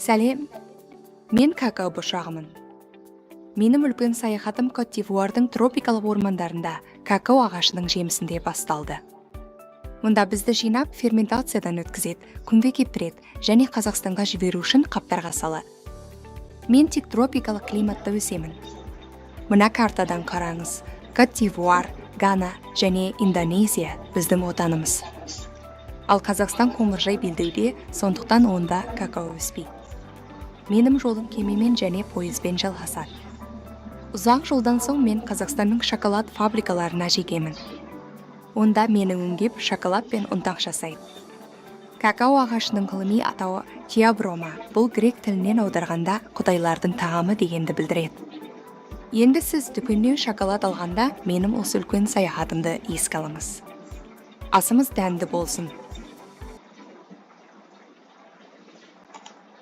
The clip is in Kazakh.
Сәлем, мен какао бұршағымын. Менің үлкен саяхатым Кот-д'Ивуардың тропикалық ормандарында какао ағашының жемісінде басталды. Мұнда бізді жинап, ферментациядан өткізеді, күнге кептіреді және Қазақстанға жіберу үшін қаптарға салады. Мен тек тропикалық климатта өсемін. Мына картадан қараңыз. Кот-д'Ивуар, Гана және Индонезия біздің отанымыз. Ал Қазақстан қоңыржай белдеуде, сондықтан онда какао өспейді. Менің жолым кемемен және пойызбен жалғасады. Ұзақ жолдан соң мен Қазақстанның шоколад фабрикаларына жегемін. Онда мені өңдеп шоколад пен ұнтақ жасайды. Какао ағашының ғылыми атауы теоброма. Бұл грек тілінен аударғанда құдайлардың тағамы дегенді білдіреді. Енді сіз дүкеннен шоколад алғанда менің осы үлкен саяхатымды еске алыңыз. Асымыз дәмді болсын.